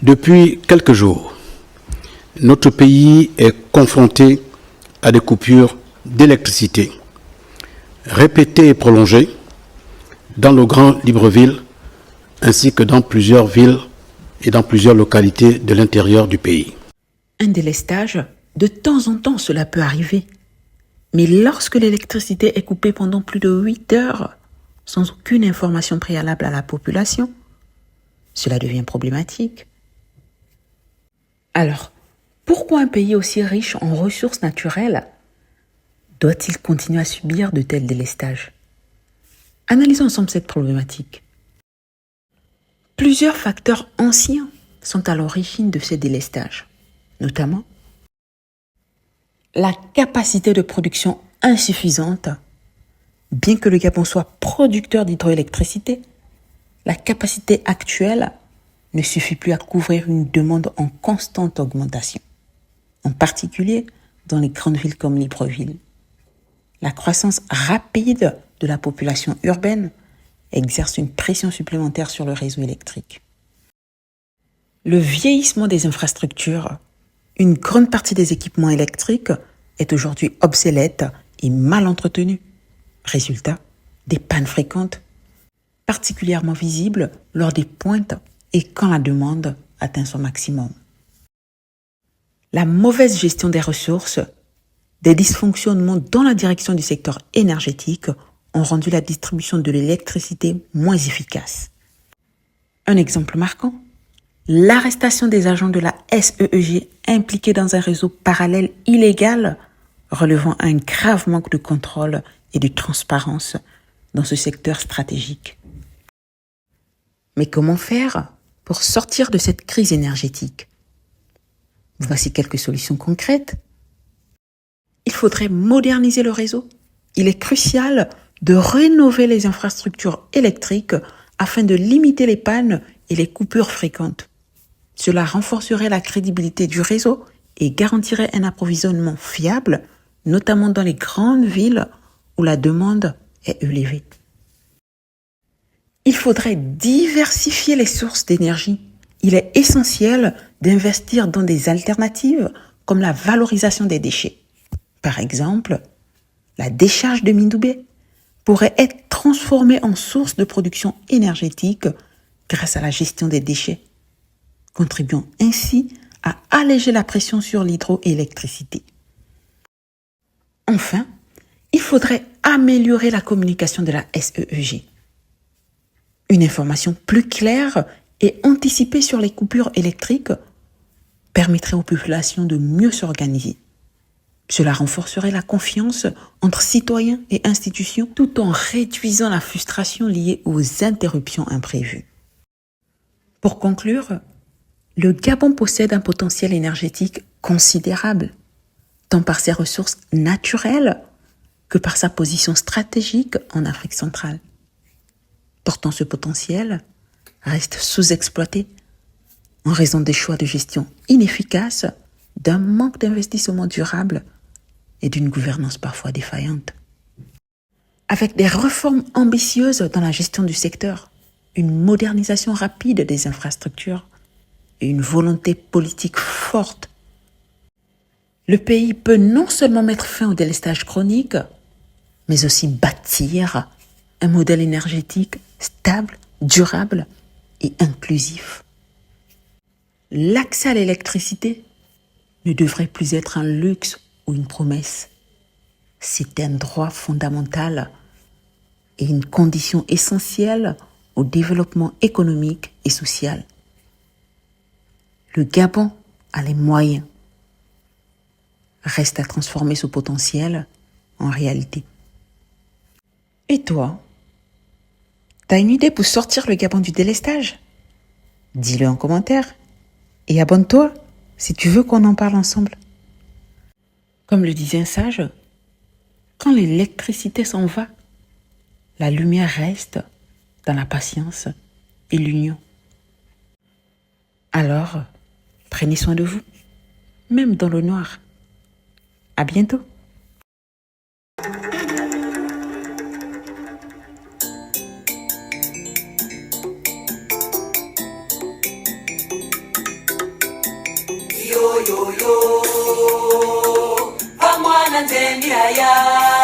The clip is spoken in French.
Depuis quelques jours, notre pays est confronté à des coupures d'électricité répétées et prolongées dans le Grand Libreville ainsi que dans plusieurs villes et dans plusieurs localités de l'intérieur du pays. Un délestage, de temps en temps, cela peut arriver. Mais lorsque l'électricité est coupée pendant plus de 8 heures, sans aucune information préalable à la population, cela devient problématique. Alors, pourquoi un pays aussi riche en ressources naturelles doit-il continuer à subir de tels délestages? Analysons ensemble cette problématique. Plusieurs facteurs anciens sont à l'origine de ces délestages, notamment la capacité de production insuffisante. Bien que le Gabon soit producteur d'hydroélectricité, la capacité actuelle ne suffit plus à couvrir une demande en constante augmentation, en particulier dans les grandes villes comme Libreville. La croissance rapide de la population urbaine exerce une pression supplémentaire sur le réseau électrique. Le vieillissement des infrastructures, une grande partie des équipements électriques est aujourd'hui obsolète et mal entretenue. Résultat, des pannes fréquentes, particulièrement visibles lors des pointes et quand la demande atteint son maximum. La mauvaise gestion des ressources, des dysfonctionnements dans la direction du secteur énergétique ont rendu la distribution de l'électricité moins efficace. Un exemple marquant, l'arrestation des agents de la SEEG impliqués dans un réseau parallèle illégal relevant un grave manque de contrôle et de transparence dans ce secteur stratégique. Mais comment faire pour sortir de cette crise énergétique? Voici quelques solutions concrètes. Il faudrait moderniser le réseau. Il est crucial de rénover les infrastructures électriques afin de limiter les pannes et les coupures fréquentes. Cela renforcerait la crédibilité du réseau et garantirait un approvisionnement fiable, notamment dans les grandes villes où la demande est élevée. Il faudrait diversifier les sources d'énergie. Il est essentiel d'investir dans des alternatives comme la valorisation des déchets. Par exemple, la décharge de Mindoubé pourrait être transformée en source de production énergétique grâce à la gestion des déchets, contribuant ainsi à alléger la pression sur l'hydroélectricité. Enfin, il faudrait améliorer la communication de la SEEG. Une information plus claire et anticipée sur les coupures électriques permettrait aux populations de mieux s'organiser. Cela renforcerait la confiance entre citoyens et institutions tout en réduisant la frustration liée aux interruptions imprévues. Pour conclure, le Gabon possède un potentiel énergétique considérable, tant par ses ressources naturelles que par sa position stratégique en Afrique centrale. Pourtant, ce potentiel reste sous-exploité en raison des choix de gestion inefficaces, d'un manque d'investissement durable et d'une gouvernance parfois défaillante. Avec des réformes ambitieuses dans la gestion du secteur, une modernisation rapide des infrastructures et une volonté politique forte, le pays peut non seulement mettre fin au délestage chronique, mais aussi bâtir un modèle énergétique stable, durable et inclusif. L'accès à l'électricité ne devrait plus être un luxe ou une promesse. C'est un droit fondamental et une condition essentielle au développement économique et social. Le Gabon a les moyens. Reste à transformer ce potentiel en réalité. Et toi, t'as une idée pour sortir le Gabon du délestage? Dis-le en commentaire et abonne-toi si tu veux qu'on en parle ensemble. Comme le disait un sage, quand l'électricité s'en va, la lumière reste dans la patience et l'union. Alors, prenez soin de vous, même dans le noir. À bientôt. yo yo yo, pamwana nzeni haya.